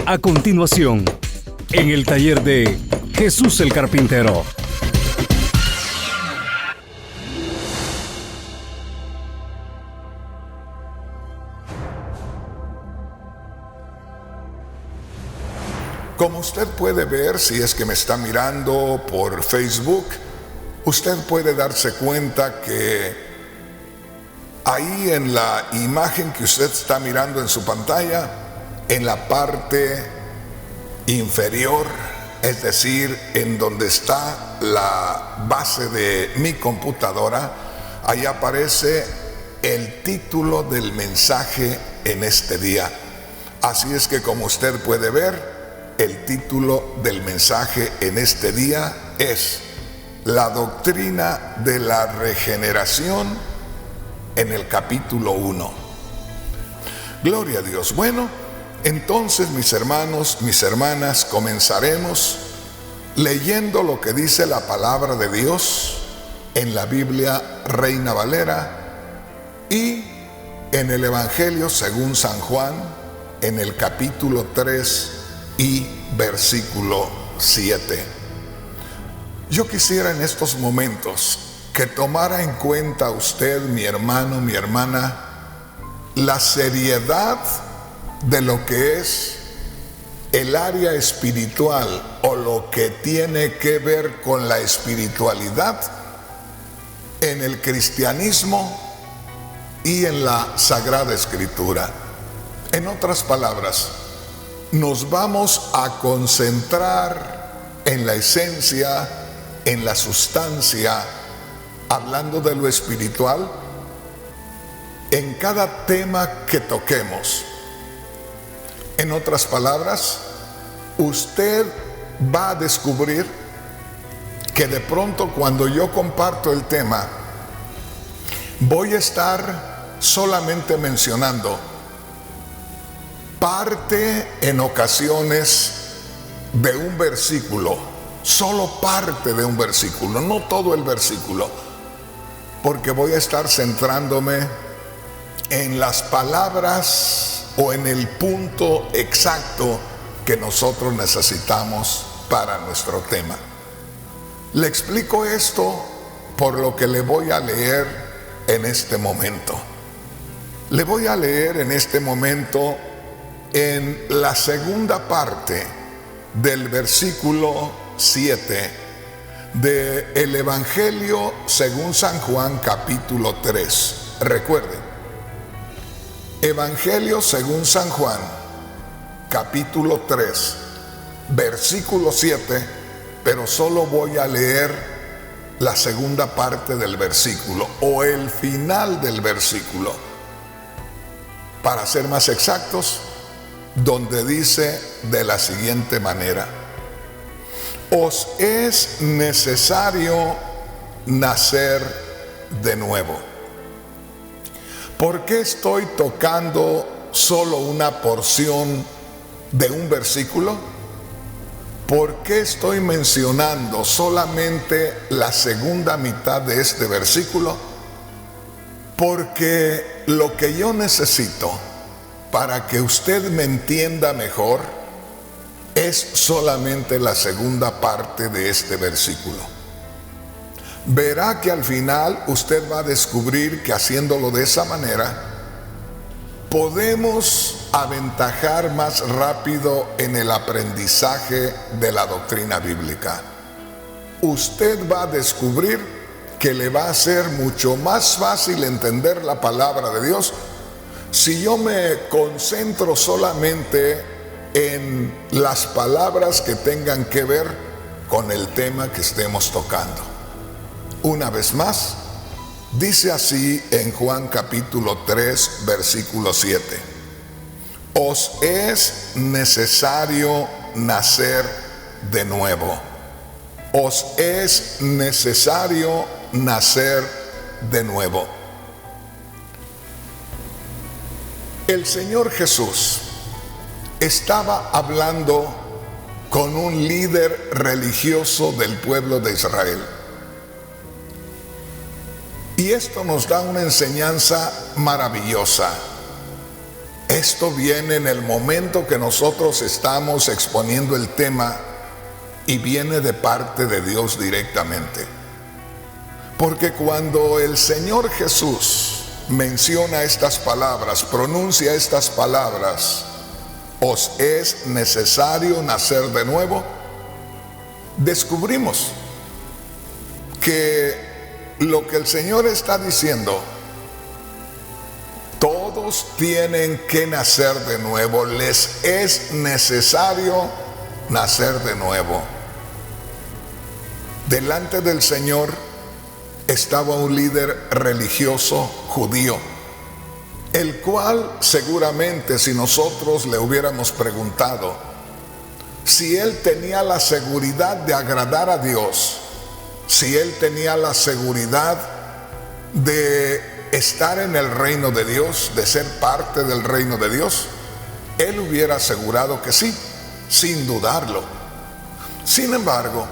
A continuación, en el taller de Jesús el Carpintero. Como usted puede ver, si es que me está mirando por Facebook, usted puede darse cuenta que ahí en la imagen que usted está mirando en su pantalla, en la parte inferior, es decir, en donde está la base de mi computadora, ahí aparece el título del mensaje en este día. Así es que, como usted puede ver, el título del mensaje en este día es La doctrina de la regeneración en el capítulo 1. Gloria a Dios. Bueno, entonces, mis hermanos, mis hermanas, comenzaremos leyendo lo que dice la palabra de Dios en la Biblia Reina Valera y en el Evangelio según San Juan, en el capítulo 3 y versículo 7. Yo quisiera en estos momentos que tomara en cuenta usted, mi hermano, mi hermana, la seriedad de lo que es el área espiritual o lo que tiene que ver con la espiritualidad en el cristianismo y en la Sagrada Escritura. En otras palabras, nos vamos a concentrar en la esencia, en la sustancia, hablando de lo espiritual, en cada tema que toquemos. En otras palabras, usted va a descubrir que de pronto cuando yo comparto el tema, voy a estar solamente mencionando parte en ocasiones de un versículo, solo parte de un versículo, no todo el versículo, porque voy a estar centrándome en las palabras o en el punto exacto que nosotros necesitamos para nuestro tema. Le explico esto por lo que le voy a leer en este momento. Le voy a leer en este momento en la segunda parte del versículo 7 del Evangelio según San Juan capítulo 3. Recuerden, Evangelio según San Juan capítulo 3, versículo 7, pero solo voy a leer la segunda parte del versículo o el final del versículo, para ser más exactos, donde dice de la siguiente manera: os es necesario nacer de nuevo. ¿Por qué estoy tocando solo una porción de un versículo? ¿Por qué estoy mencionando solamente la segunda mitad de este versículo? Porque lo que yo necesito para que usted me entienda mejor es solamente la segunda parte de este versículo. Verá que al final usted va a descubrir que haciéndolo de esa manera podemos aventajar más rápido en el aprendizaje de la doctrina bíblica. Usted va a descubrir que le va a ser mucho más fácil entender la palabra de Dios si yo me concentro solamente en las palabras que tengan que ver con el tema que estemos tocando. Una vez más, dice así en Juan capítulo 3, versículo 7. Os es necesario nacer de nuevo. Os es necesario nacer de nuevo. El Señor Jesús estaba hablando con un líder religioso del pueblo de Israel. Y esto nos da una enseñanza maravillosa. Esto viene en el momento que nosotros estamos exponiendo el tema y viene de parte de Dios directamente. Porque cuando el Señor Jesús menciona estas palabras, pronuncia estas palabras, os es necesario nacer de nuevo, descubrimos que lo que el Señor está diciendo, todos tienen que nacer de nuevo, les es necesario nacer de nuevo. Delante del Señor estaba un líder religioso judío, el cual seguramente, si nosotros le hubiéramos preguntado si él tenía la seguridad de agradar a Dios, si él tenía la seguridad de estar en el reino de Dios, de ser parte del reino de Dios, él hubiera asegurado que sí, sin dudarlo. Sin embargo,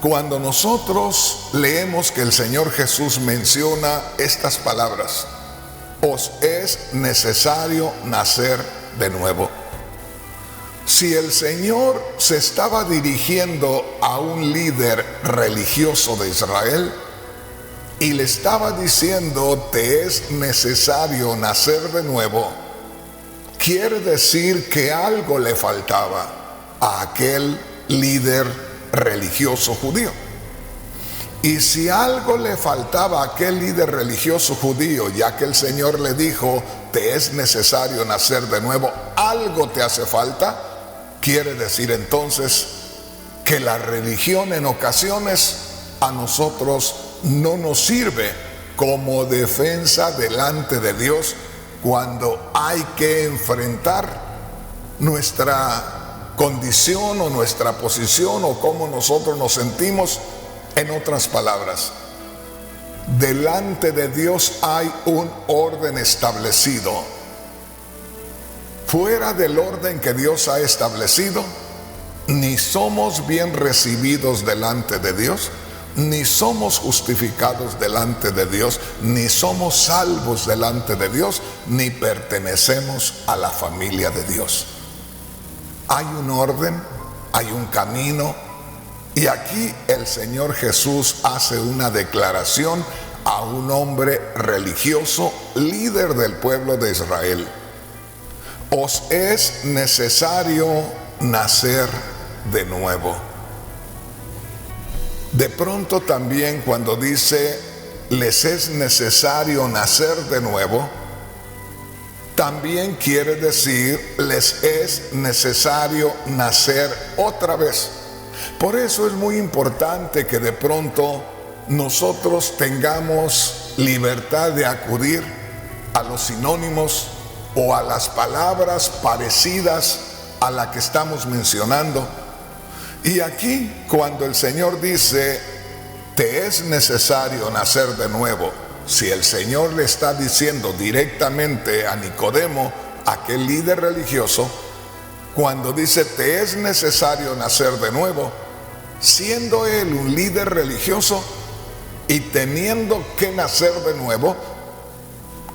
cuando nosotros leemos que el Señor Jesús menciona estas palabras, os es necesario nacer de nuevo. Si el Señor se estaba dirigiendo a un líder religioso de Israel y le estaba diciendo, te es necesario nacer de nuevo, quiere decir que algo le faltaba a aquel líder religioso judío. Y si algo le faltaba a aquel líder religioso judío, ya que el Señor le dijo, te es necesario nacer de nuevo, algo te hace falta, quiere decir entonces que la religión en ocasiones a nosotros no nos sirve como defensa delante de Dios cuando hay que enfrentar nuestra condición o nuestra posición o cómo nosotros nos sentimos. En otras palabras, delante de Dios hay un orden establecido. Fuera del orden que Dios ha establecido, ni somos bien recibidos delante de Dios, ni somos justificados delante de Dios, ni somos salvos delante de Dios, ni pertenecemos a la familia de Dios. Hay un orden, hay un camino, y aquí el Señor Jesús hace una declaración a un hombre religioso, líder del pueblo de Israel. Os es necesario nacer de nuevo. De pronto también cuando dice, les es necesario nacer de nuevo, también quiere decir, les es necesario nacer otra vez. Por eso es muy importante que de pronto nosotros tengamos libertad de acudir a los sinónimos o a las palabras parecidas a la que estamos mencionando. Y aquí, cuando el Señor dice, te es necesario nacer de nuevo, si el Señor le está diciendo directamente a Nicodemo, aquel líder religioso, cuando dice, te es necesario nacer de nuevo, siendo él un líder religioso y teniendo que nacer de nuevo,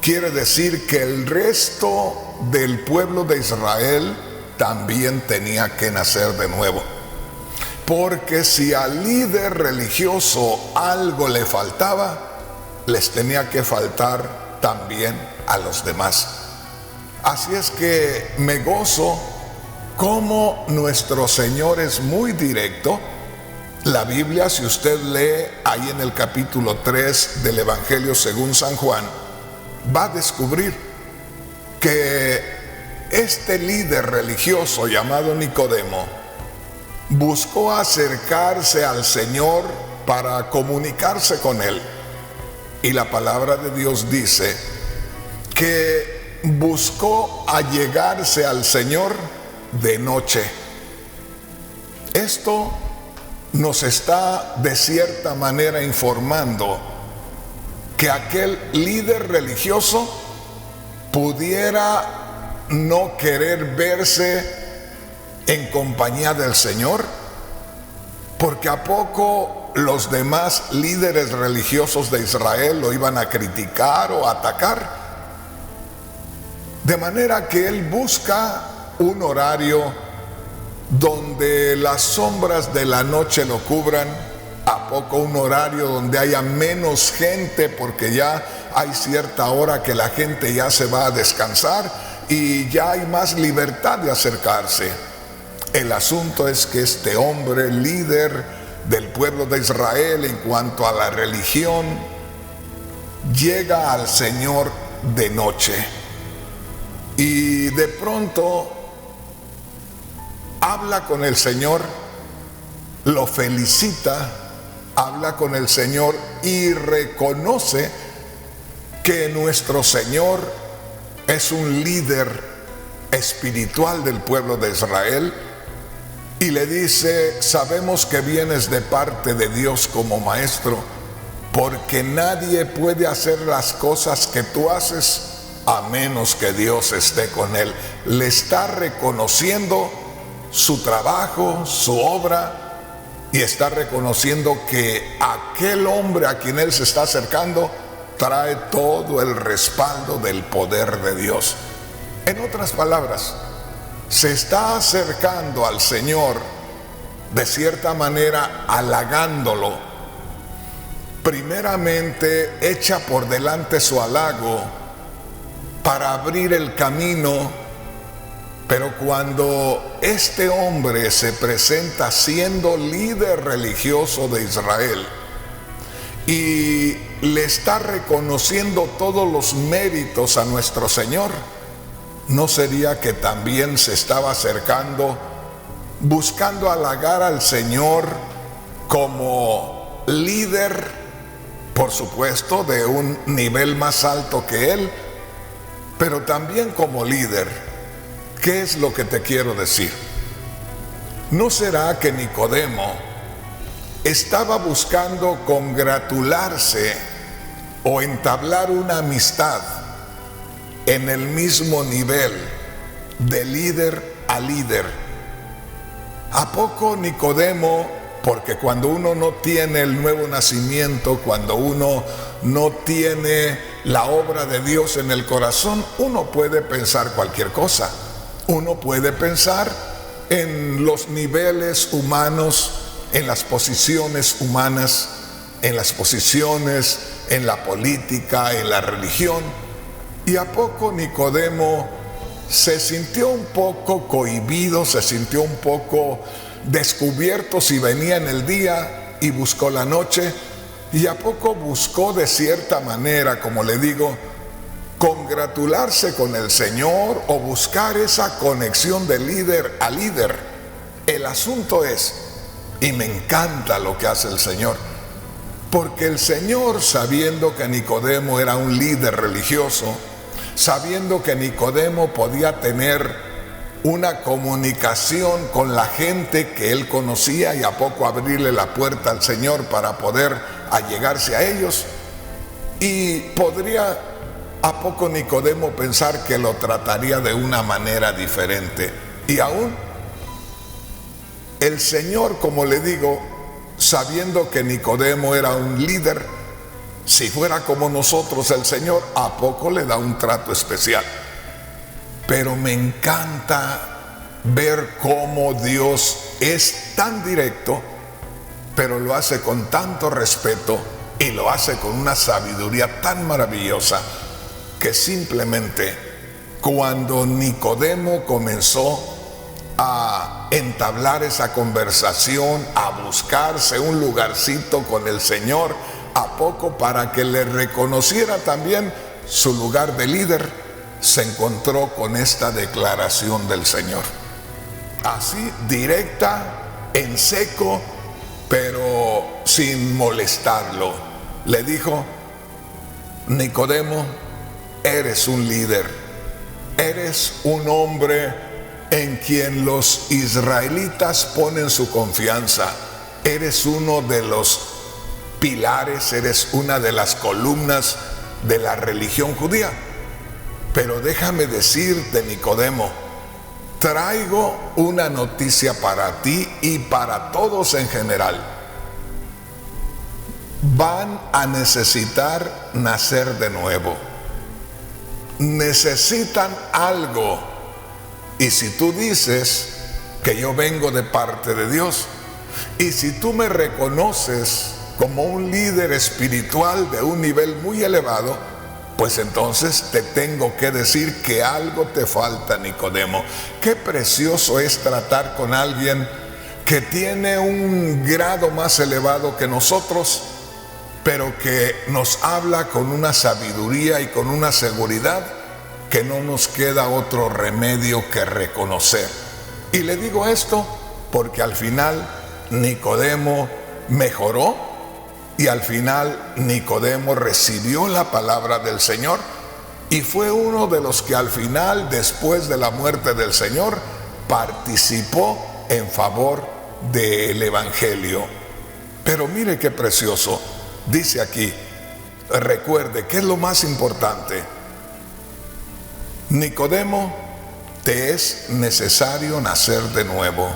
quiere decir que el resto del pueblo de Israel también tenía que nacer de nuevo. Porque si al líder religioso algo le faltaba, les tenía que faltar también a los demás. Así es que me gozo como nuestro Señor es muy directo. La Biblia, si usted lee ahí en el capítulo 3 del Evangelio según San Juan, va a descubrir que este líder religioso llamado Nicodemo buscó acercarse al Señor para comunicarse con él. Y la palabra de Dios dice que buscó allegarse al Señor de noche. Esto nos está de cierta manera informando que aquel líder religioso pudiera no querer verse en compañía del Señor, porque a poco los demás líderes religiosos de Israel lo iban a criticar o atacar. De manera que él busca un horario donde las sombras de la noche lo cubran. ¿A poco un horario donde haya menos gente? Porque ya hay cierta hora que la gente ya se va a descansar y ya hay más libertad de acercarse. El asunto es que este hombre, líder del pueblo de Israel en cuanto a la religión, llega al Señor de noche y de pronto habla con el Señor, lo felicita, habla con el Señor y reconoce que nuestro Señor es un líder espiritual del pueblo de Israel y le dice: sabemos que vienes de parte de Dios como maestro, porque nadie puede hacer las cosas que tú haces a menos que Dios esté con él. Le está reconociendo su trabajo, su obra, y está reconociendo que aquel hombre a quien él se está acercando trae todo el respaldo del poder de Dios. En otras palabras, se está acercando al Señor de cierta manera halagándolo. Primeramente echa por delante su halago para abrir el camino. Pero cuando este hombre se presenta siendo líder religioso de Israel y le está reconociendo todos los méritos a nuestro Señor, ¿no sería que también se estaba acercando buscando halagar al Señor como líder, por supuesto, de un nivel más alto que él, pero también como líder? ¿Qué es lo que te quiero decir? ¿No será que Nicodemo estaba buscando congratularse o entablar una amistad en el mismo nivel de líder a líder? ¿A poco Nicodemo, porque cuando uno no tiene el nuevo nacimiento, cuando uno no tiene la obra de Dios en el corazón, uno puede pensar cualquier cosa? Uno puede pensar en los niveles humanos, en las posiciones humanas, en las posiciones en la política, en la religión. ¿Y a poco Nicodemo se sintió un poco cohibido, se sintió un poco descubierto si venía en el día y buscó la noche? ¿Y a poco buscó de cierta manera, como le digo, congratularse con el Señor o buscar esa conexión de líder a líder? El asunto es, y me encanta lo que hace el Señor, porque el Señor, sabiendo que Nicodemo era un líder religioso, sabiendo que Nicodemo podía tener una comunicación con la gente que él conocía y a poco abrirle la puerta al Señor para poder allegarse a ellos, y podría ¿a poco Nicodemo pensar que lo trataría de una manera diferente? Y aún el Señor, como le digo, sabiendo que Nicodemo era un líder, si fuera como nosotros, el Señor ¿a poco le da un trato especial? Pero me encanta ver cómo Dios es tan directo, pero lo hace con tanto respeto y lo hace con una sabiduría tan maravillosa, que simplemente cuando Nicodemo comenzó a entablar esa conversación, a buscarse un lugarcito con el Señor, a poco para que le reconociera también su lugar de líder, se encontró con esta declaración del Señor. Así, directa, en seco, pero sin molestarlo. Le dijo: Nicodemo, eres un líder, eres un hombre en quien los israelitas ponen su confianza, eres uno de los pilares, eres una de las columnas de la religión judía. Pero déjame decirte, Nicodemo, traigo una noticia para ti y para todos en general. Van a necesitar nacer de nuevo. necesitan algo. Y si tú dices que yo vengo de parte de Dios, y si tú me reconoces como un líder espiritual de un nivel muy elevado, pues entonces te tengo que decir que algo te falta, Nicodemo. Qué precioso es tratar con alguien que tiene un grado más elevado que nosotros, pero que nos habla con una sabiduría y con una seguridad que no nos queda otro remedio que reconocer. Y le digo esto porque al final Nicodemo mejoró y al final Nicodemo recibió la palabra del Señor y fue uno de los que al final, después de la muerte del Señor, participó en favor del Evangelio. Pero mire qué precioso, dice aquí, recuerde, ¿qué es lo más importante? Nicodemo, te es necesario nacer de nuevo.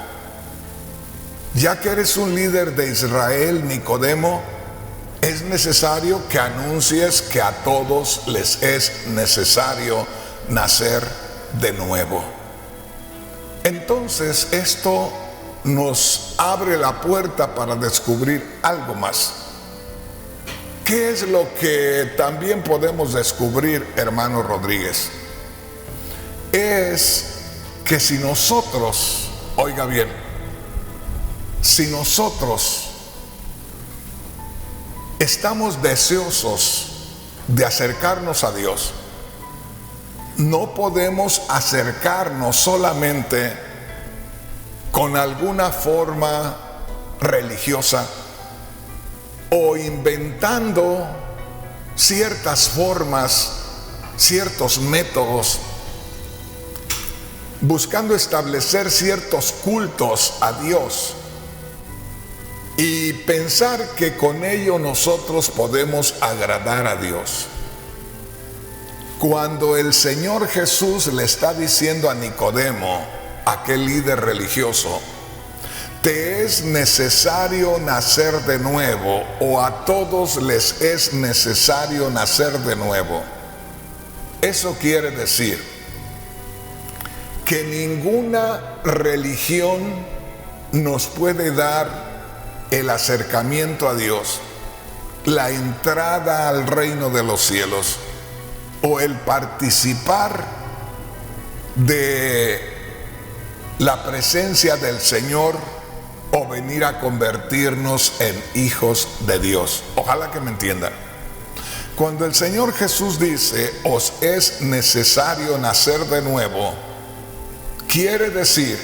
Ya que eres un líder de Israel, Nicodemo, es necesario que anuncies que a todos les es necesario nacer de nuevo. Entonces esto nos abre la puerta para descubrir algo más. ¿Qué es lo que también podemos descubrir, hermano Rodríguez? Es que si nosotros, oiga bien, si nosotros estamos deseosos de acercarnos a Dios, no podemos acercarnos solamente con alguna forma religiosa o inventando ciertas formas, ciertos métodos, buscando establecer ciertos cultos a Dios y pensar que con ello nosotros podemos agradar a Dios. Cuando el Señor Jesús le está diciendo a Nicodemo, aquel líder religioso, te es necesario nacer de nuevo, o a todos les es necesario nacer de nuevo, eso quiere decir que ninguna religión nos puede dar el acercamiento a Dios, la entrada al reino de los cielos o el participar de la presencia del Señor o venir a convertirnos en hijos de Dios. Ojalá que me entiendan. Cuando el Señor Jesús dice, os es necesario nacer de nuevo, quiere decir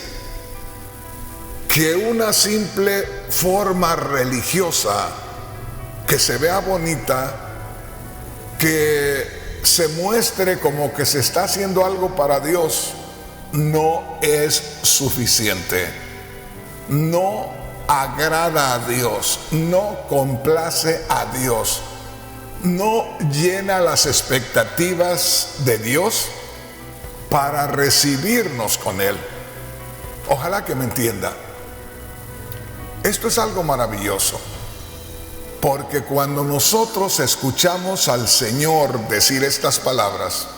que una simple forma religiosa que se vea bonita, que se muestre como que se está haciendo algo para Dios, no es suficiente. No agrada a Dios, no complace a Dios, no llena las expectativas de Dios para recibirnos con Él. Ojalá que me entienda. Esto es algo maravilloso, porque cuando nosotros escuchamos al Señor decir estas palabras,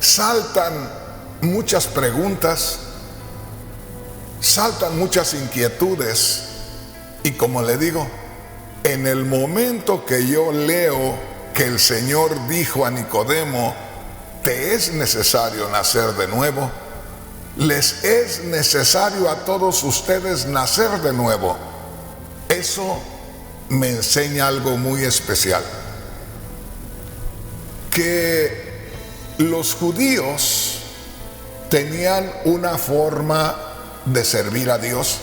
saltan muchas preguntas, saltan muchas inquietudes, y como le digo, en el momento que yo leo que el Señor dijo a Nicodemo, te es necesario nacer de nuevo, les es necesario a todos ustedes nacer de nuevo, eso me enseña algo muy especial, que los judíos tenían una forma de servir a Dios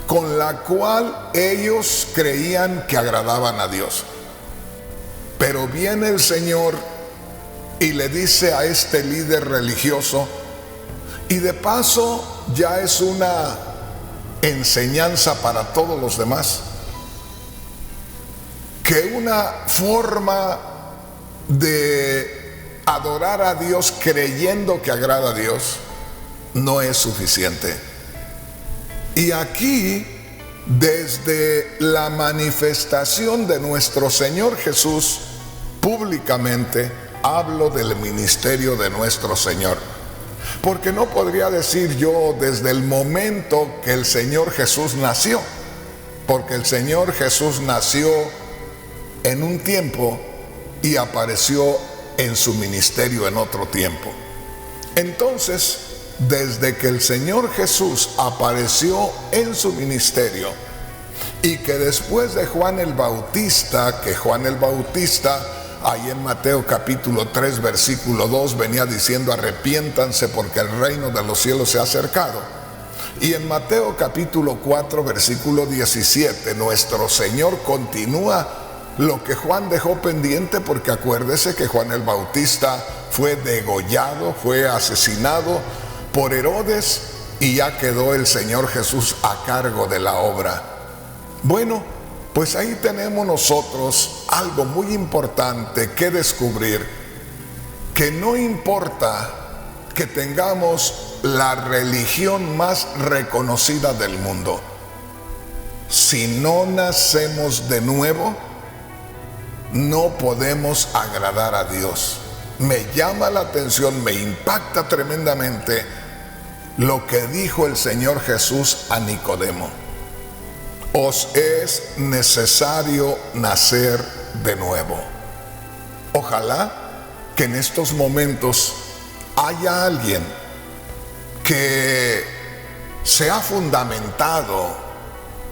con la cual ellos creían que agradaban a Dios. Pero viene el Señor y le dice a este líder religioso, y de paso ya es una enseñanza para todos los demás, que una forma de adorar a Dios creyendo que agrada a Dios no es suficiente. Y aquí, desde la manifestación de nuestro Señor Jesús públicamente hablo del ministerio de nuestro Señor. Porque no podría decir yo desde el momento que el Señor Jesús nació, porque el Señor Jesús nació en un tiempo y apareció en su ministerio en otro tiempo. Entonces, desde que el Señor Jesús apareció en su ministerio y que después de Juan el Bautista, ahí en Mateo capítulo 3 versículo 2 venía diciendo: arrepiéntanse porque el reino de los cielos se ha acercado. Y en Mateo capítulo 4 versículo 17 nuestro Señor continúa lo que Juan dejó pendiente, porque acuérdese que Juan el Bautista fue degollado, fue asesinado por Herodes, y ya quedó el Señor Jesús a cargo de la obra. Bueno, pues ahí tenemos nosotros algo muy importante que descubrir, que no importa que tengamos la religión más reconocida del mundo, si no nacemos de nuevo, no podemos agradar a Dios. Me llama la atención, me impacta tremendamente lo que dijo el Señor Jesús a Nicodemo: os es necesario nacer de nuevo. Ojalá que en estos momentos haya alguien que se ha fundamentado,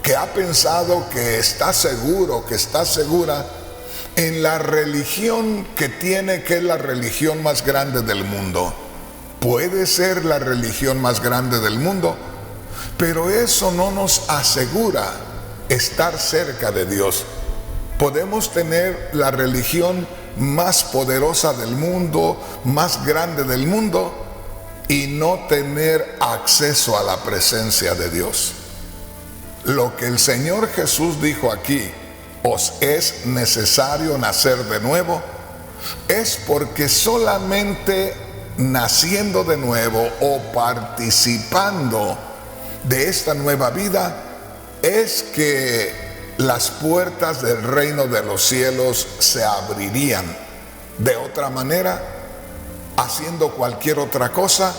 que ha pensado, que está seguro, que está segura en la religión que tiene, que es la religión más grande del mundo. Puede ser la religión más grande del mundo, pero eso no nos asegura estar cerca de Dios. Podemos tener la religión más poderosa del mundo, más grande del mundo, y no tener acceso a la presencia de Dios. Lo que el Señor Jesús dijo aquí: os es necesario nacer de nuevo, es porque solamente naciendo de nuevo o participando de esta nueva vida es que las puertas del reino de los cielos se abrirían. De otra manera, haciendo cualquier otra cosa,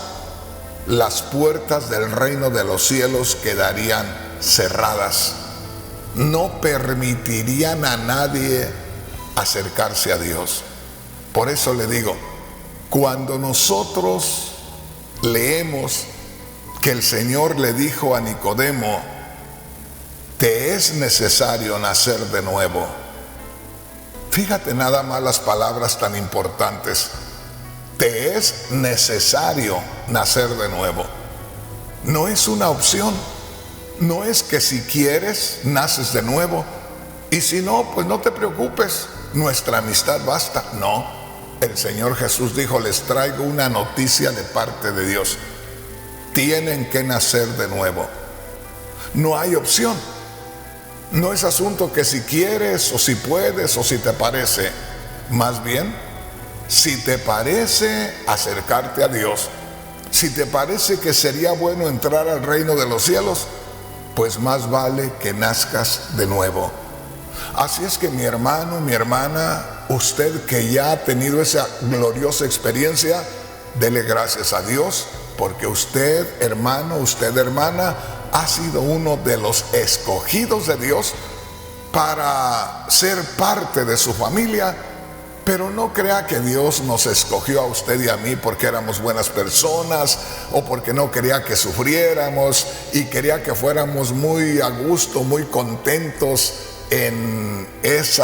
las puertas del reino de los cielos quedarían cerradas. No permitirían a nadie acercarse a Dios. Por eso le digo, cuando nosotros leemos que el Señor le dijo a Nicodemo: te es necesario nacer de nuevo. Fíjate nada más las palabras tan importantes. Te es necesario nacer de nuevo. No es una opción. No es que si quieres, naces de nuevo, y si no, pues no te preocupes, nuestra amistad basta. No, el Señor Jesús dijo: les traigo una noticia de parte de Dios. Tienen que nacer de nuevo. No hay opción. No es asunto que si quieres, o si puedes, o si te parece. Más bien, si te parece acercarte a Dios, si te parece que sería bueno entrar al reino de los cielos, pues más vale que nazcas de nuevo. Así es que mi hermano, mi hermana, usted que ya ha tenido esa gloriosa experiencia, dele gracias a Dios, porque usted, hermano, usted, hermana, ha sido uno de los escogidos de Dios para ser parte de su familia. Pero no crea que Dios nos escogió a usted y a mí porque éramos buenas personas, o porque no quería que sufriéramos y quería que fuéramos muy a gusto, muy contentos en ese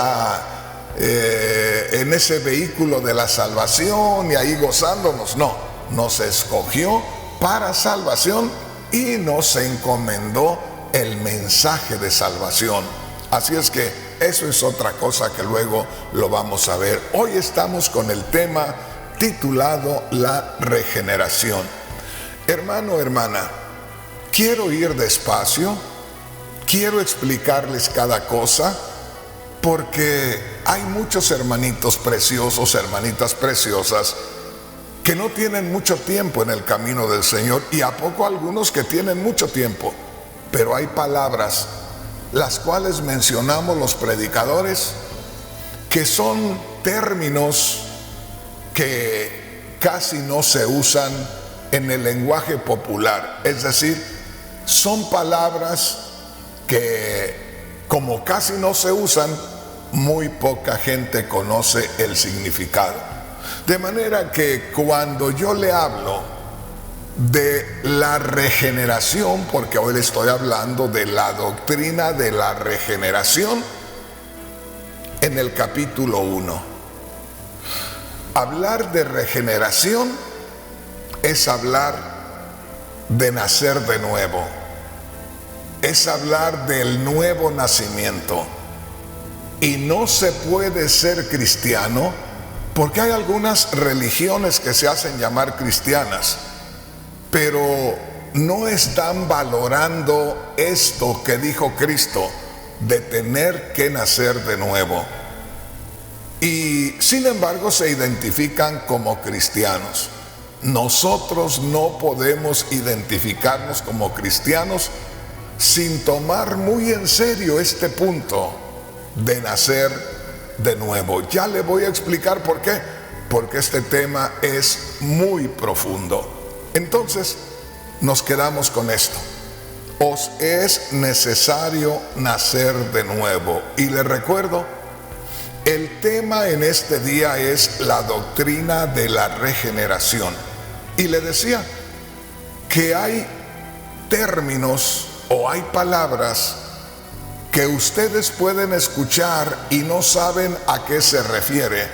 vehículo de la salvación y ahí gozándonos. No, nos escogió para salvación y nos encomendó el mensaje de salvación. Así es que eso es otra cosa que luego lo vamos a ver. Hoy estamos con el tema titulado La regeneración. Hermano, hermana, quiero ir despacio, quiero explicarles cada cosa, porque hay muchos hermanitos preciosos, hermanitas preciosas, que no tienen mucho tiempo en el camino del Señor, y a poco algunos que tienen mucho tiempo, pero hay palabras las cuales mencionamos los predicadores, que son términos que casi no se usan en el lenguaje popular. Es decir, son palabras que, como casi no se usan, muy poca gente conoce el significado. De manera que cuando yo le hablo de la regeneración, porque hoy le estoy hablando de la doctrina de la regeneración, en el capítulo 1. Hablar de regeneración es hablar de nacer de nuevo, es hablar del nuevo nacimiento. Y no se puede ser cristiano, porque hay algunas religiones que se hacen llamar cristianas, pero no están valorando esto que dijo Cristo, de tener que nacer de nuevo. Y sin embargo se identifican como cristianos. Nosotros no podemos identificarnos como cristianos sin tomar muy en serio este punto de nacer de nuevo. Ya le voy a explicar por qué. Porque este tema es muy profundo. Entonces, nos quedamos con esto. Os es necesario nacer de nuevo. Y le recuerdo, el tema en este día es la doctrina de la regeneración. Y le decía que hay términos o hay palabras que ustedes pueden escuchar y no saben a qué se refiere,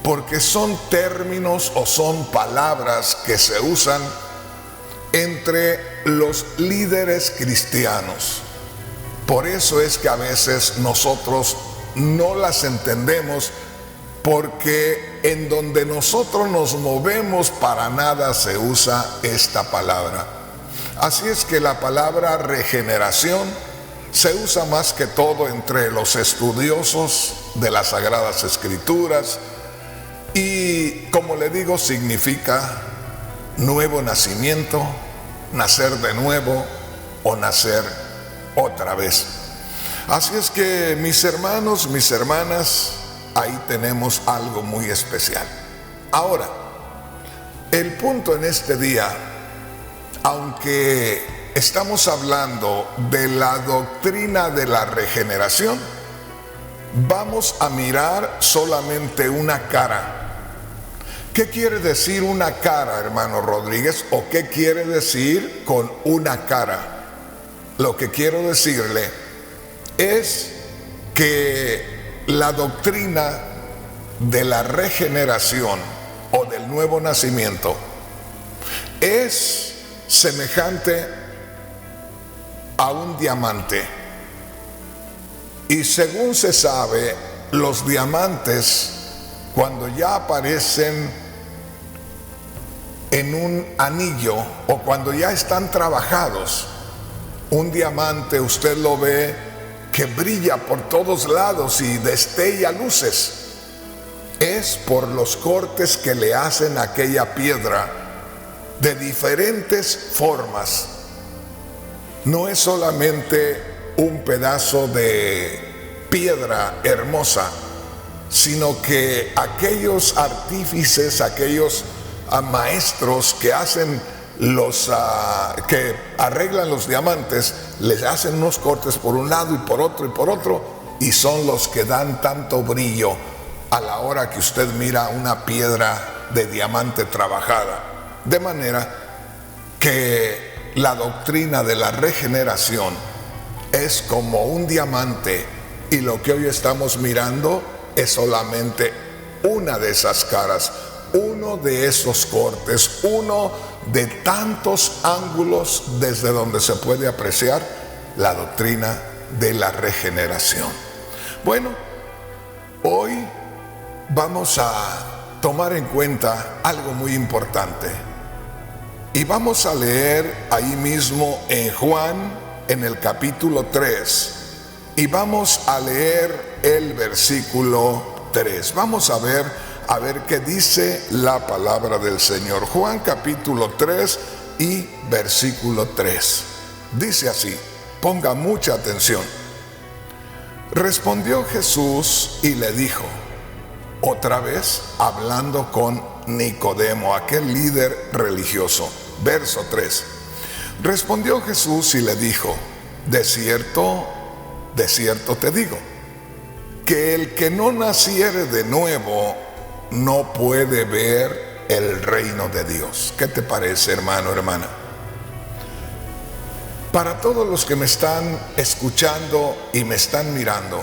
porque son términos o son palabras que se usan entre los líderes cristianos. Por eso es que a veces nosotros no las entendemos, porque en donde nosotros nos movemos para nada se usa esta palabra. Así es que la palabra regeneración se usa más que todo entre los estudiosos de las Sagradas Escrituras y, como le digo, significa nuevo nacimiento, nacer de nuevo o nacer otra vez. Así es que, mis hermanos, mis hermanas, ahí tenemos algo muy especial. Ahora, el punto en este día, aunque estamos hablando de la doctrina de la regeneración, vamos a mirar solamente una cara. ¿Qué quiere decir una cara, hermano Rodríguez? ¿O qué quiere decir con una cara? Lo que quiero decirle es que la doctrina de la regeneración o del nuevo nacimiento es semejante a un diamante. Y según se sabe, los diamantes, cuando ya aparecen en un anillo o cuando ya están trabajados, un diamante usted lo ve que brilla por todos lados y destella luces. Es por los cortes que le hacen a aquella piedra de diferentes formas. No es solamente un pedazo de piedra hermosa, sino que aquellos artífices, aquellos maestros que hacen que arreglan los diamantes, les hacen unos cortes por un lado y por otro, y son los que dan tanto brillo a la hora que usted mira una piedra de diamante trabajada. De manera que la doctrina de la regeneración es como un diamante, y lo que hoy estamos mirando es solamente una de esas caras, uno de esos cortes, uno de tantos ángulos desde donde se puede apreciar la doctrina de la regeneración. Bueno, hoy vamos a tomar en cuenta algo muy importante y vamos a leer ahí mismo en Juan, en el capítulo 3, y vamos a leer el versículo 3. Vamos a ver qué dice la palabra del Señor. Juan capítulo 3 y versículo 3. Dice así, ponga mucha atención. Respondió Jesús y le dijo: otra vez hablando con Nicodemo, aquel líder religioso. Verso 3. Respondió Jesús y le dijo: de cierto te digo, que el que no naciere de nuevo no puede ver el reino de Dios. ¿Qué te parece, hermano, hermana? Para todos los que me están escuchando y me están mirando,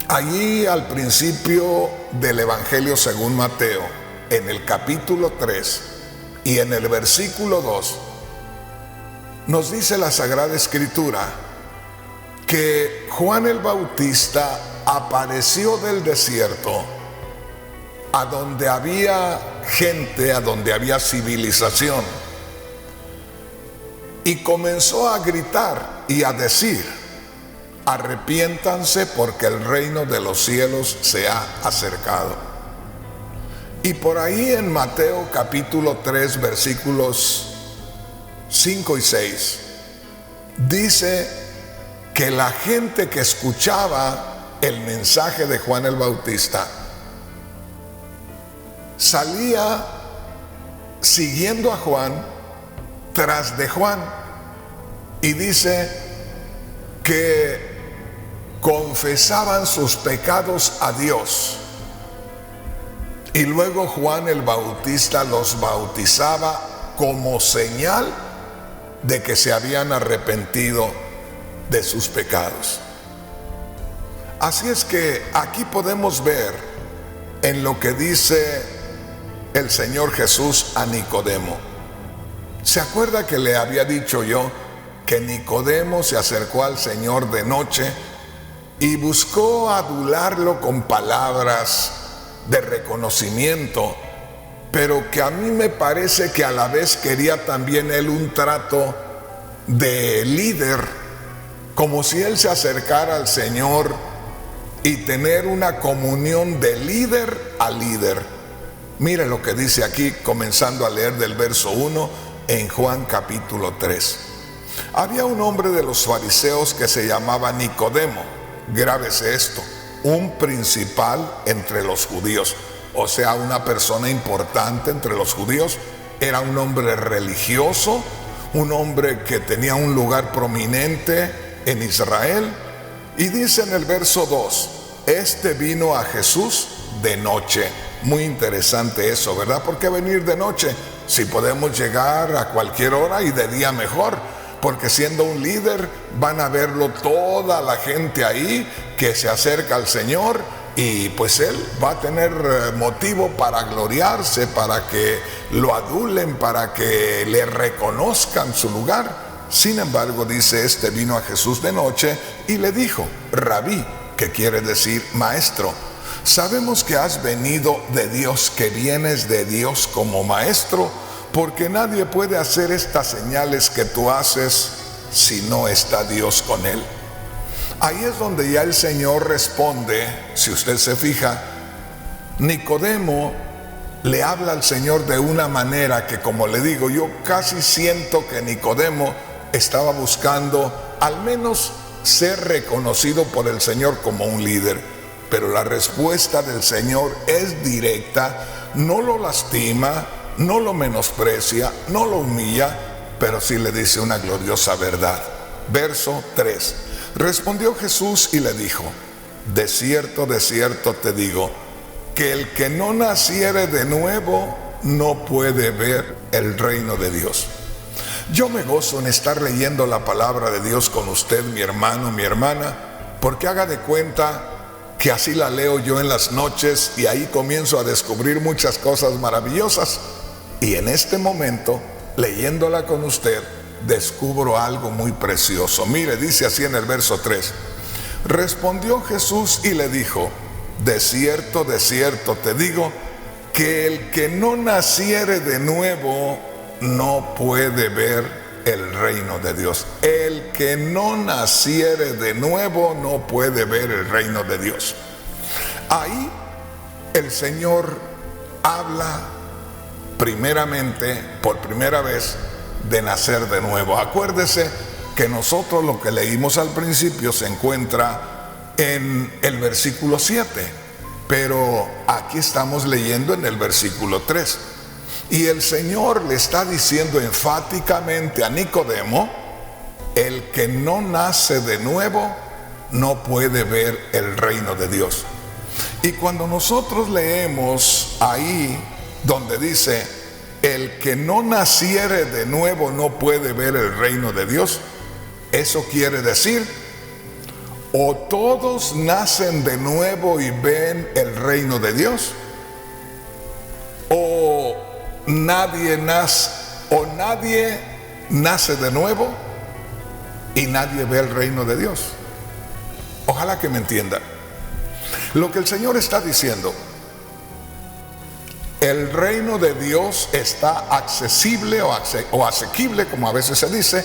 allí al principio del Evangelio según Mateo, en el capítulo 3 y en el versículo 2, nos dice la Sagrada Escritura que Juan el Bautista apareció del desierto, a donde había gente, a donde había civilización, y comenzó a gritar y a decir: arrepiéntanse porque el reino de los cielos se ha acercado. Y por ahí en Mateo capítulo 3 versículos 5 y 6 dice que la gente que escuchaba el mensaje de Juan el Bautista salía siguiendo a Juan, tras de Juan, y dice que confesaban sus pecados a Dios, y luego Juan el Bautista los bautizaba como señal de que se habían arrepentido de sus pecados. Así es que aquí podemos ver en lo que dice el Señor Jesús a Nicodemo. ¿Se acuerda que le había dicho yo que Nicodemo se acercó al Señor de noche y buscó adularlo con palabras de reconocimiento, pero que a mí me parece que a la vez quería también él un trato de líder, como si él se acercara al Señor y tener una comunión de líder a líder? Mire lo que dice aquí, comenzando a leer del verso 1 en Juan capítulo 3. Había un hombre de los fariseos que se llamaba Nicodemo, grábese esto, un principal entre los judíos, o sea, una persona importante entre los judíos. Era un hombre religioso, un hombre que tenía un lugar prominente en Israel. Y dice en el verso 2, este vino a Jesús de noche. Muy interesante eso, ¿verdad? ¿Por qué venir de noche? Si podemos llegar a cualquier hora, y de día mejor, porque siendo un líder van a verlo toda la gente ahí que se acerca al Señor, y pues él va a tener motivo para gloriarse, para que lo adulen, para que le reconozcan su lugar. Sin embargo, dice, este vino a Jesús de noche y le dijo: Rabí, que quiere decir maestro, sabemos que has venido de Dios, que vienes de Dios como maestro, porque nadie puede hacer estas señales que tú haces si no está Dios con él. Ahí es donde ya el Señor responde. Si usted se fija, Nicodemo le habla al Señor de una manera que, como le digo, yo casi siento que Nicodemo estaba buscando al menos ser reconocido por el Señor como un líder. Pero la respuesta del Señor es directa, no lo lastima, no lo menosprecia, no lo humilla, pero sí le dice una gloriosa verdad. Verso 3. Respondió Jesús y le dijo: de cierto te digo, que el que no naciere de nuevo no puede ver el reino de Dios. Yo me gozo en estar leyendo la palabra de Dios con usted, mi hermano, mi hermana, porque haga de cuenta que así la leo yo en las noches, y ahí comienzo a descubrir muchas cosas maravillosas. Y en este momento, leyéndola con usted, descubro algo muy precioso. Mire, dice así en el verso 3. Respondió Jesús y le dijo: de cierto te digo, que el que no naciere de nuevo no puede ver el reino de Dios. El que no naciere de nuevo no puede ver el reino de Dios. Ahí el Señor habla primeramente, por primera vez, de nacer de nuevo. Acuérdese que nosotros lo que leímos al principio se encuentra en el versículo 7. Pero aquí estamos leyendo en el versículo 3. Y el Señor le está diciendo enfáticamente a Nicodemo: el que no nace de nuevo no puede ver el reino de Dios. Y cuando nosotros leemos ahí donde dice: el que no naciere de nuevo no puede ver el reino de Dios, eso quiere decir, o todos nacen de nuevo y ven el reino de Dios, o nadie nace de nuevo y nadie ve el reino de Dios. Ojalá que me entiendan. Lo que el Señor está diciendo: el reino de Dios está accesible o asequible, como a veces se dice,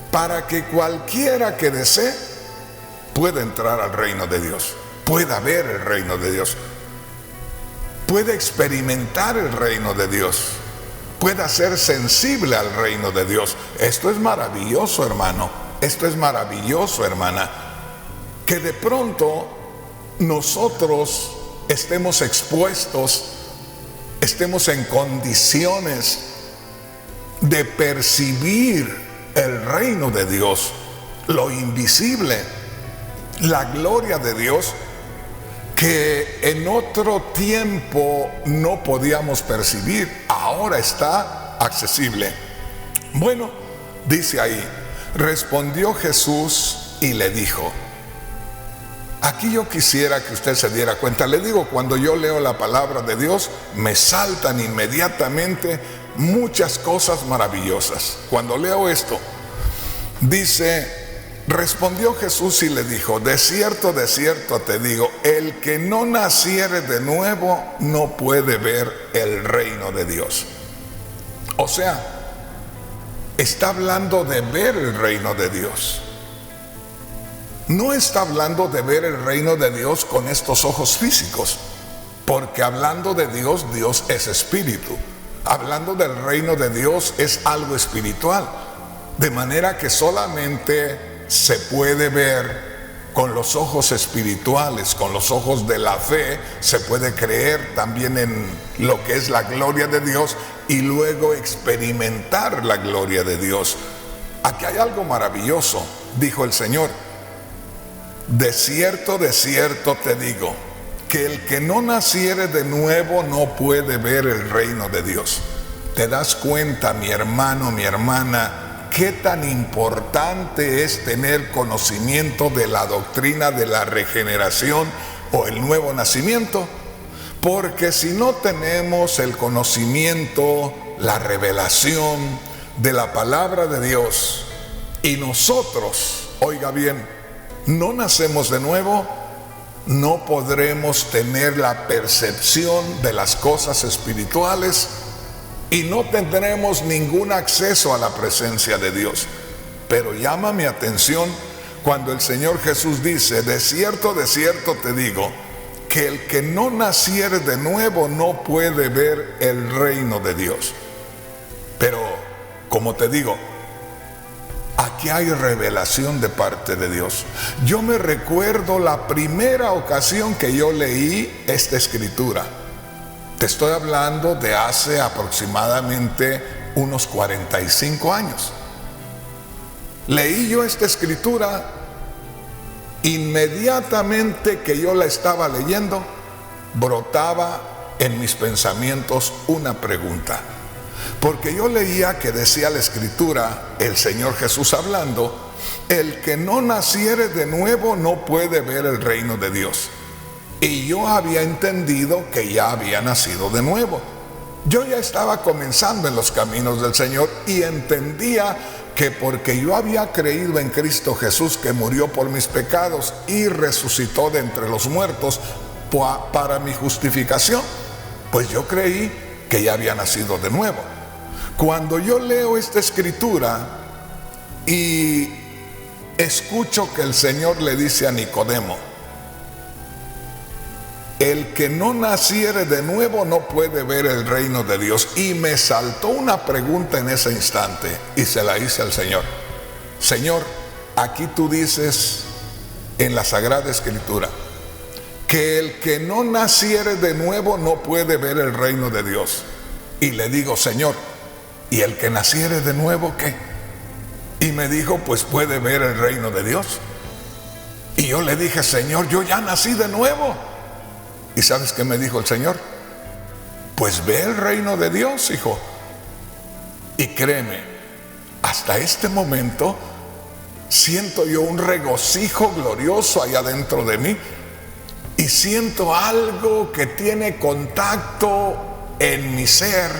para que cualquiera que desee pueda entrar al reino de Dios, pueda ver el reino de Dios, pueda experimentar el reino de Dios, pueda ser sensible al reino de Dios. Esto es maravilloso, hermano. Esto es maravilloso, hermana. Que de pronto nosotros estemos expuestos, estemos en condiciones de percibir el reino de Dios, lo invisible, la gloria de Dios, que en otro tiempo no podíamos percibir, ahora está accesible. Bueno, dice ahí: respondió Jesús y le dijo. Aquí yo quisiera que usted se diera cuenta. Le digo, cuando yo leo la palabra de Dios, me saltan inmediatamente muchas cosas maravillosas. Cuando leo esto, dice: respondió Jesús y le dijo: de cierto te digo, el que no naciere de nuevo no puede ver el reino de Dios. O sea, está hablando de ver el reino de Dios. No está hablando de ver el reino de Dios con estos ojos físicos, porque hablando de Dios, Dios es espíritu. Hablando del reino de Dios es algo espiritual, de manera que solamente se puede ver con los ojos espirituales, con los ojos de la fe. Se puede creer también en lo que es la gloria de Dios y luego experimentar la gloria de Dios. Aquí hay algo maravilloso, dijo el Señor: de cierto te digo, que el que no naciere de nuevo no puede ver el reino de Dios. ¿Te das cuenta, mi hermano, mi hermana, qué tan importante es tener conocimiento de la doctrina de la regeneración o el nuevo nacimiento? Porque si no tenemos el conocimiento, la revelación de la palabra de Dios, y nosotros, oiga bien, no nacemos de nuevo, no podremos tener la percepción de las cosas espirituales y no tendremos ningún acceso a la presencia de Dios. Pero llama mi atención cuando el Señor Jesús dice: de cierto te digo, que el que no naciere de nuevo no puede ver el reino de Dios. Pero, como te digo, aquí hay revelación de parte de Dios. Yo me recuerdo la primera ocasión que yo leí esta escritura. Te estoy hablando de hace aproximadamente unos 45 años. Leí yo esta escritura, inmediatamente que yo la estaba leyendo, brotaba en mis pensamientos una pregunta. Porque yo leía que decía la escritura, el Señor Jesús hablando: el que no naciere de nuevo no puede ver el reino de Dios. Y yo había entendido que ya había nacido de nuevo. Yo ya estaba comenzando en los caminos del Señor y entendía que porque yo había creído en Cristo Jesús, que murió por mis pecados y resucitó de entre los muertos para mi justificación, pues yo creí que ya había nacido de nuevo. Cuando yo leo esta escritura y escucho que el Señor le dice a Nicodemo: el que no naciere de nuevo no puede ver el reino de Dios. Y me saltó una pregunta en ese instante y se la hice al Señor: Señor, aquí tú dices en la Sagrada Escritura que el que no naciere de nuevo no puede ver el reino de Dios. Y le digo, Señor, ¿y el que naciere de nuevo qué? Y me dijo, pues puede ver el reino de Dios. Y yo le dije, Señor, yo ya nací de nuevo. ¿Y sabes qué me dijo el Señor? Pues ve el reino de Dios, hijo. Y créeme, hasta este momento siento yo un regocijo glorioso allá dentro de mí. Y siento algo que tiene contacto en mi ser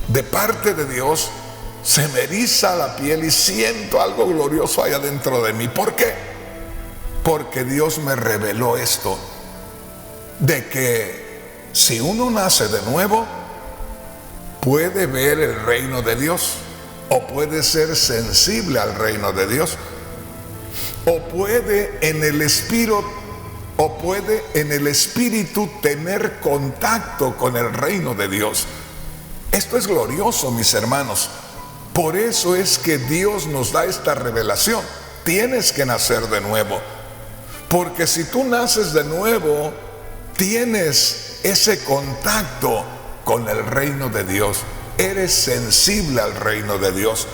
de parte de Dios. Se me eriza la piel y siento algo glorioso allá dentro de mí. ¿Por qué? Porque Dios me reveló esto, de que si uno nace de nuevo, puede ver el reino de Dios, o puede ser sensible al reino de Dios, o puede en el espíritu tener contacto con el reino de Dios. Esto es glorioso, mis hermanos. Por eso es que Dios nos da esta revelación. Tienes que nacer de nuevo, porque si tú naces de nuevo, tienes ese contacto con el reino de Dios. Eres sensible al reino de Dios.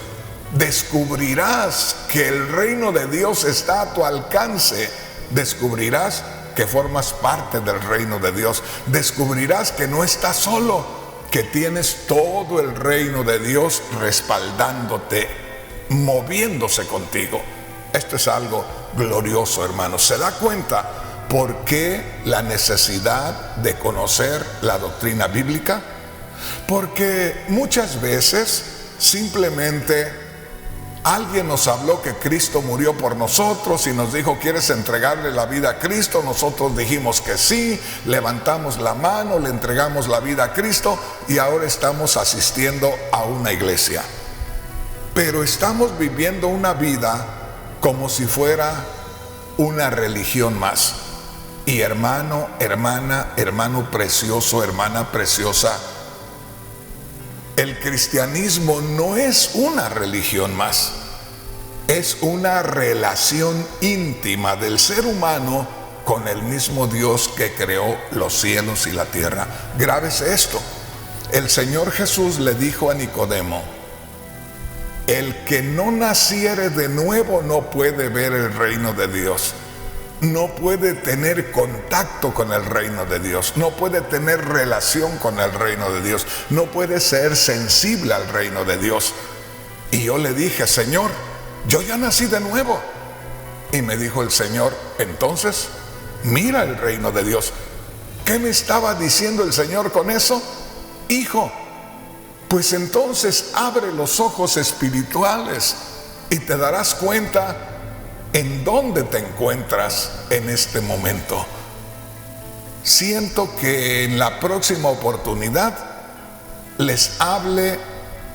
Descubrirás que el reino de Dios está a tu alcance. Descubrirás que formas parte del reino de Dios. Descubrirás que no estás solo, que tienes todo el reino de Dios respaldándote, moviéndose contigo. Esto es algo glorioso, hermanos. ¿Se da cuenta por qué la necesidad de conocer la doctrina bíblica? Porque muchas veces simplemente alguien nos habló que Cristo murió por nosotros y nos dijo, ¿quieres entregarle la vida a Cristo? Nosotros dijimos que sí, levantamos la mano, le entregamos la vida a Cristo y ahora estamos asistiendo a una iglesia. Pero estamos viviendo una vida como si fuera una religión más. Y hermano, hermana, hermano precioso, hermana preciosa, el cristianismo no es una religión más, es una relación íntima del ser humano con el mismo Dios que creó los cielos y la tierra. Grábese esto. El Señor Jesús le dijo a Nicodemo, el que no naciere de nuevo no puede ver el reino de Dios. No puede tener contacto con el reino de Dios, no puede tener relación con el reino de Dios, no puede ser sensible al reino de Dios. Y yo le dije, Señor, yo ya nací de nuevo. Y me dijo el Señor, entonces, mira el reino de Dios. ¿Qué me estaba diciendo el Señor con eso? Hijo, pues entonces abre los ojos espirituales y te darás cuenta en dónde te encuentras en este momento. Siento que en la próxima oportunidad les hable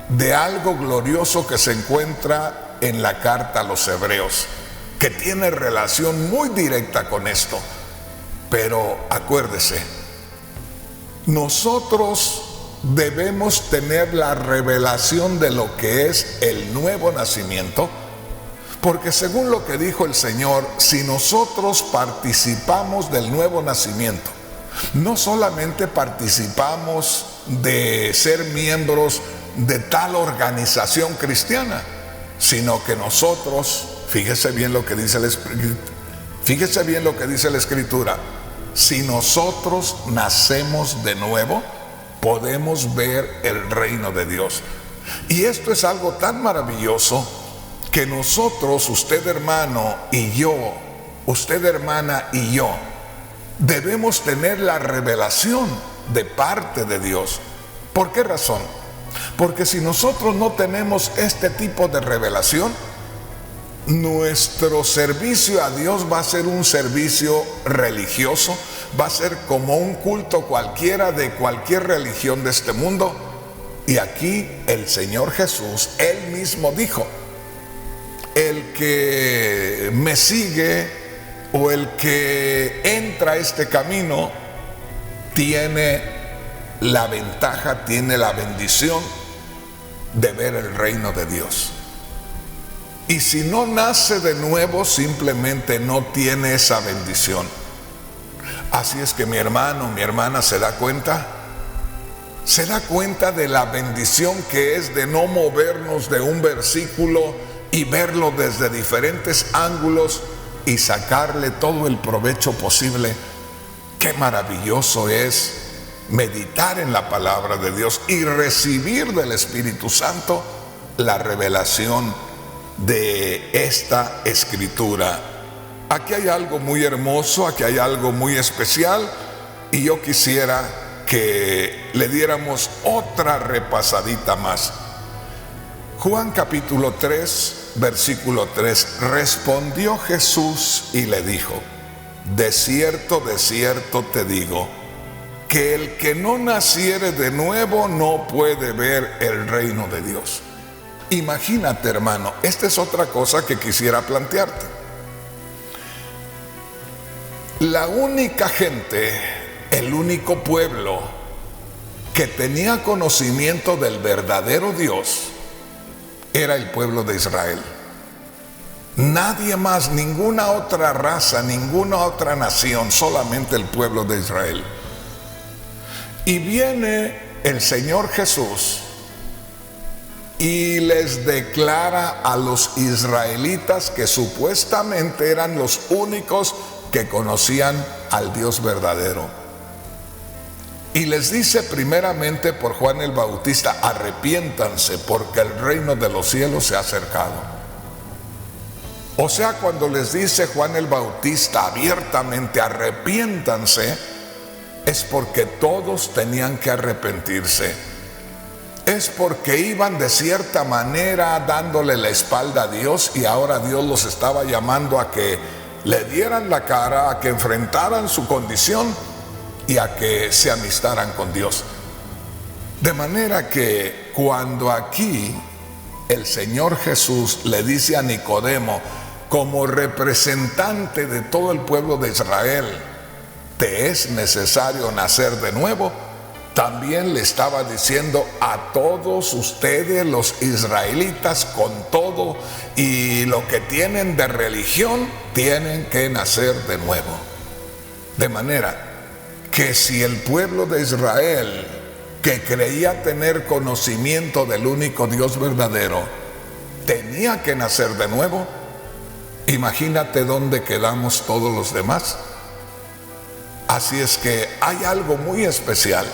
de algo glorioso que se encuentra en la carta a los Hebreos, que tiene relación muy directa con esto. Pero acuérdese, nosotros debemos tener la revelación de lo que es el nuevo nacimiento, porque según lo que dijo el Señor, si nosotros participamos del nuevo nacimiento, no solamente participamos de ser miembros de tal organización cristiana, sino que nosotros, fíjese bien lo que dice la Escritura, si nosotros nacemos de nuevo, podemos ver el reino de Dios. Y esto es algo tan maravilloso que nosotros, usted hermano y yo, usted hermana y yo, debemos tener la revelación de parte de Dios. ¿Por qué razón? Porque si nosotros no tenemos este tipo de revelación, nuestro servicio a Dios va a ser un servicio religioso, va a ser como un culto cualquiera de cualquier religión de este mundo. Y aquí el Señor Jesús, Él mismo dijo, el que me sigue o el que entra a este camino tiene la ventaja, tiene la bendición de ver el reino de Dios. Y si no nace de nuevo, simplemente no tiene esa bendición. Así es que mi hermano, mi hermana, ¿se da cuenta? ¿Se da cuenta de la bendición que es de no movernos de un versículo y verlo desde diferentes ángulos y sacarle todo el provecho posible? Qué maravilloso es meditar en la palabra de Dios y recibir del Espíritu Santo la revelación de esta escritura. Aquí hay algo muy hermoso, aquí hay algo muy especial, y yo quisiera que le diéramos otra repasadita más. Juan capítulo 3, versículo 3, respondió Jesús y le dijo: de cierto te digo, que el que no naciere de nuevo no puede ver el reino de Dios. Imagínate, hermano, esta es otra cosa que quisiera plantearte. La única gente, el único pueblo que tenía conocimiento del verdadero Dios era el pueblo de Israel. Nadie más, ninguna otra raza, ninguna otra nación, solamente el pueblo de Israel. Y viene el Señor Jesús y les declara a los israelitas que supuestamente eran los únicos que conocían al Dios verdadero. Y les dice primeramente por Juan el Bautista: arrepiéntanse, porque el reino de los cielos se ha acercado. O sea, cuando les dice Juan el Bautista abiertamente arrepiéntanse, es porque todos tenían que arrepentirse. Es porque iban de cierta manera dándole la espalda a Dios, y ahora Dios los estaba llamando a que le dieran la cara, a que enfrentaran su condición y a que se amistaran con Dios. De manera que cuando aquí el Señor Jesús le dice a Nicodemo, como representante de todo el pueblo de Israel, te es necesario nacer de nuevo, también le estaba diciendo a todos ustedes, los israelitas, con todo y lo que tienen de religión, tienen que nacer de nuevo. De manera que si el pueblo de Israel, que creía tener conocimiento del único Dios verdadero, tenía que nacer de nuevo, imagínate dónde quedamos todos los demás. Así es que hay algo muy especial,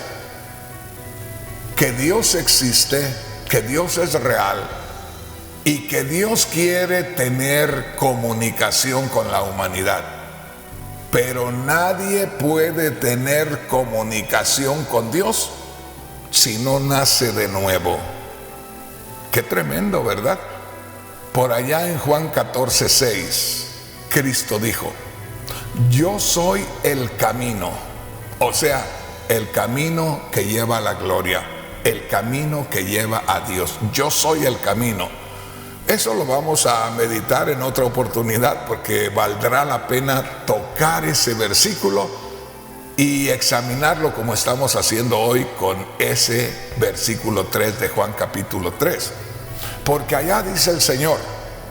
que Dios existe, que Dios es real y que Dios quiere tener comunicación con la humanidad. Pero nadie puede tener comunicación con Dios si no nace de nuevo. Qué tremendo, ¿verdad? Por allá en Juan 14:6, Cristo dijo: yo soy el camino, o sea, el camino que lleva a la gloria, el camino que lleva a Dios. Yo soy el camino. Eso lo vamos a meditar en otra oportunidad, porque valdrá la pena tocar ese versículo y examinarlo como estamos haciendo hoy con ese versículo 3 de Juan capítulo 3. Porque allá dice el Señor: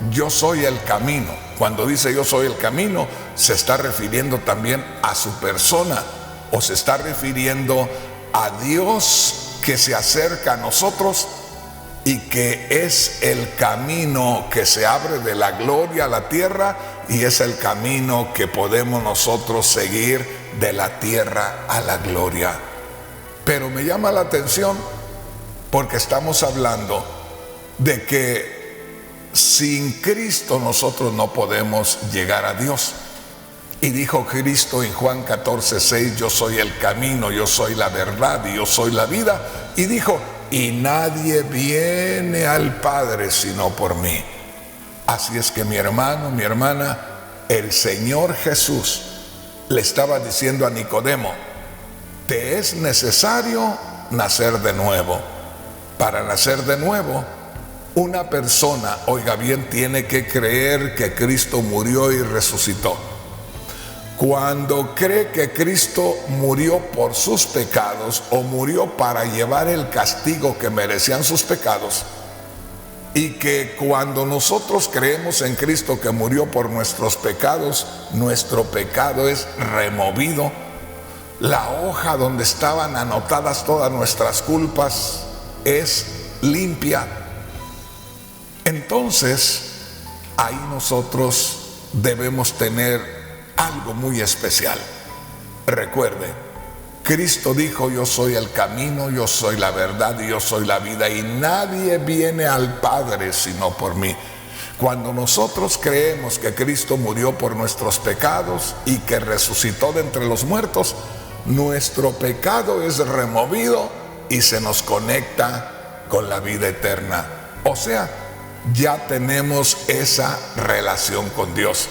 yo soy el camino. Cuando dice yo soy el camino, se está refiriendo también a su persona, o se está refiriendo a Dios que se acerca a nosotros y que es el camino que se abre de la gloria a la tierra, y es el camino que podemos nosotros seguir de la tierra a la gloria. Pero me llama la atención porque estamos hablando de que sin Cristo nosotros no podemos llegar a Dios. Y dijo Cristo en Juan 14:6, yo soy el camino, yo soy la verdad y yo soy la vida. Y dijo: y nadie viene al Padre sino por mí. Así es que mi hermano, mi hermana, el Señor Jesús le estaba diciendo a Nicodemo: te es necesario nacer de nuevo. Para nacer de nuevo, una persona, oiga bien, tiene que creer que Cristo murió y resucitó. Cuando cree que Cristo murió por sus pecados, o murió para llevar el castigo que merecían sus pecados, y que cuando nosotros creemos en Cristo que murió por nuestros pecados, nuestro pecado es removido La hoja donde estaban anotadas todas nuestras culpas es limpia. Entonces, ahí nosotros debemos tener algo muy especial. Recuerde, Cristo dijo: yo soy el camino, yo soy la verdad y yo soy la vida, y nadie viene al Padre sino por mí. Cuando nosotros creemos que Cristo murió por nuestros pecados y que resucitó de entre los muertos, nuestro pecado es removido y se nos conecta con la vida eterna. O sea, ya tenemos esa relación con Dios.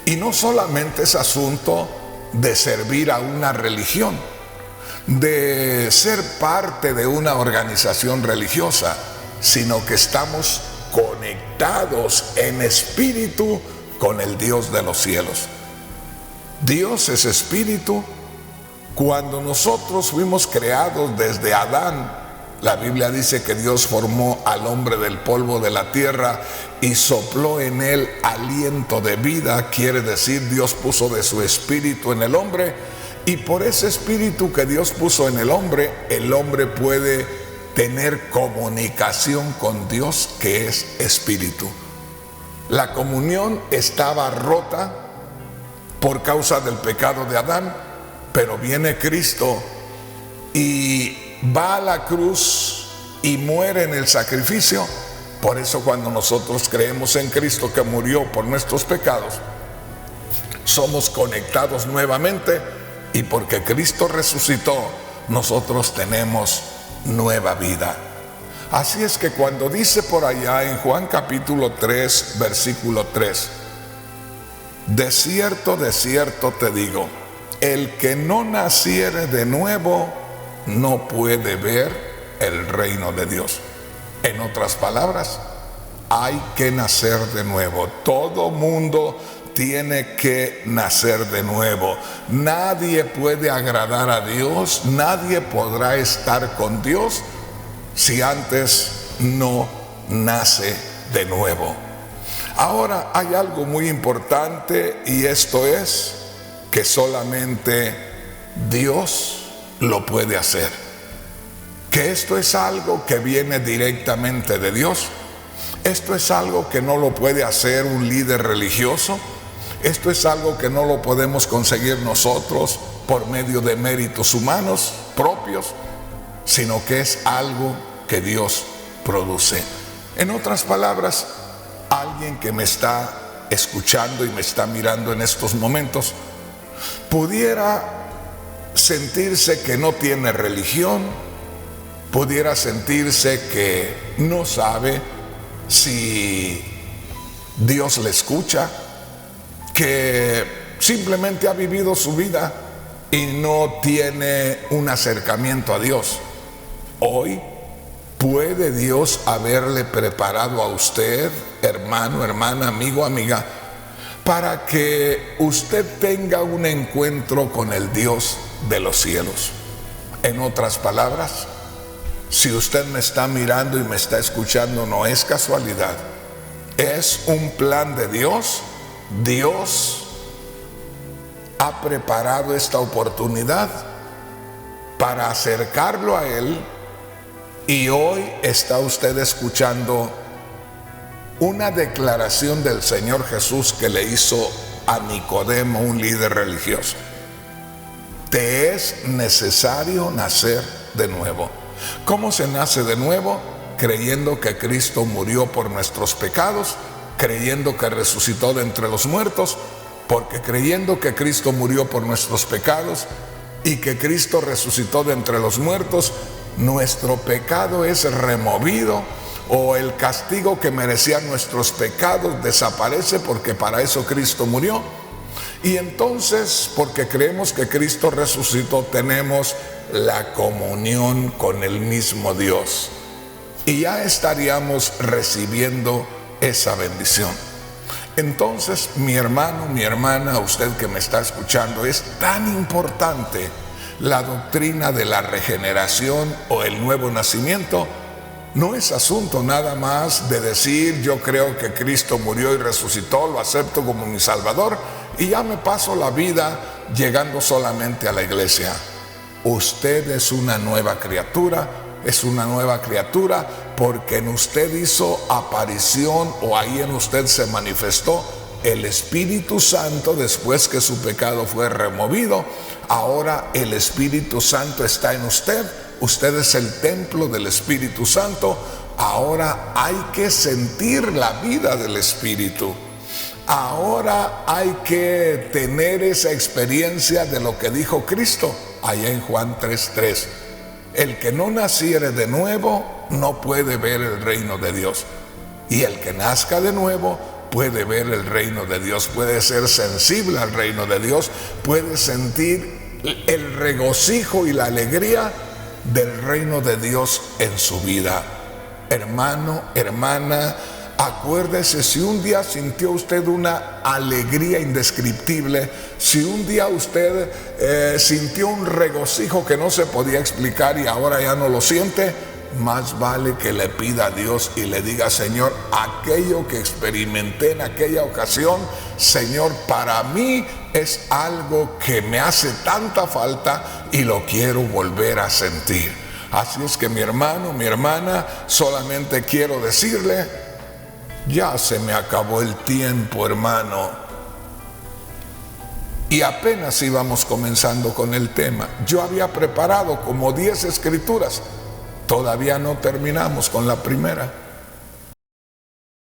Y no solamente es asunto de servir a una religión, de ser parte de una organización religiosa, sino que estamos conectados en espíritu con el Dios de los cielos. Dios es espíritu. Cuando nosotros fuimos creados desde Adán, la Biblia dice que Dios formó al hombre del polvo de la tierra y sopló en él aliento de vida. Quiere decir, Dios puso de su espíritu en el hombre, y por ese espíritu que Dios puso en el hombre puede tener comunicación con Dios, que es espíritu. La comunión estaba rota por causa del pecado de Adán, pero viene Cristo y va a la cruz y muere en el sacrificio. Por eso cuando nosotros creemos en Cristo que murió por nuestros pecados, somos conectados nuevamente, y porque Cristo resucitó, nosotros tenemos nueva vida. Así es que cuando dice por allá en Juan capítulo 3, versículo 3, de cierto te digo, el que no naciere de nuevo no puede ver el reino de Dios. En otras palabras, hay que nacer de nuevo. Todo mundo tiene que nacer de nuevo. Nadie puede agradar a Dios, nadie podrá estar con Dios si antes no nace de nuevo. Ahora hay algo muy importante, y esto es que solamente Dios lo puede hacer. Que esto es algo que viene directamente de Dios. Esto es algo que no lo puede hacer un líder religioso. Esto es algo que no lo podemos conseguir nosotros por medio de méritos humanos propios, sino que es algo que Dios produce. En otras palabras, alguien que me está escuchando y me está mirando en estos momentos pudiera sentirse que no tiene religión, pudiera sentirse que no sabe si Dios le escucha, que simplemente ha vivido su vida y no tiene un acercamiento a Dios. Hoy puede Dios haberle preparado a usted, hermano, hermana, amigo, amiga, para que usted tenga un encuentro con el Dios de los cielos. En otras palabras, si usted me está mirando y me está escuchando, no es casualidad, es un plan de Dios. Dios ha preparado esta oportunidad para acercarlo a Él, y hoy está usted escuchando una declaración del Señor Jesús que le hizo a Nicodemo, un líder religioso. Te es necesario nacer de nuevo. ¿Cómo se nace de nuevo? Creyendo que Cristo murió por nuestros pecados, creyendo que resucitó de entre los muertos, porque creyendo que Cristo murió por nuestros pecados y que Cristo resucitó de entre los muertos, nuestro pecado es removido, o el castigo que merecían nuestros pecados desaparece, porque para eso Cristo murió. Y entonces, porque creemos que Cristo resucitó, tenemos la comunión con el mismo Dios, y ya estaríamos recibiendo esa bendición. Entonces, mi hermano, mi hermana, usted que me está escuchando, es tan importante la doctrina de la regeneración o el nuevo nacimiento. No es asunto nada más de decir: yo creo que Cristo murió y resucitó, lo acepto como mi Salvador, y ya me paso la vida llegando solamente a la iglesia. Usted es una nueva criatura, porque en usted hizo aparición, o ahí en usted se manifestó el Espíritu Santo después que su pecado fue removido. Ahora el Espíritu Santo está en usted. Usted es el templo del Espíritu Santo. Ahora hay que sentir la vida del Espíritu. Ahora hay que tener esa experiencia de lo que dijo Cristo allá en Juan 3:3. El que no naciere de nuevo no puede ver el reino de Dios. Y el que nazca de nuevo puede ver el reino de Dios, puede ser sensible al reino de Dios, puede sentir el regocijo y la alegría del reino de Dios en su vida. Hermano, hermana, acuérdese, si un día sintió usted una alegría indescriptible, si un día usted sintió un regocijo que no se podía explicar y ahora ya no lo siente, más vale que le pida a Dios y le diga: Señor, aquello que experimenté en aquella ocasión, Señor, para mí es algo que me hace tanta falta y lo quiero volver a sentir. Así es que, mi hermano, mi hermana, solamente quiero decirle: ya se me acabó el tiempo, hermano. Y apenas íbamos comenzando con el tema. Yo había preparado como 10 escrituras. Todavía no terminamos con la primera.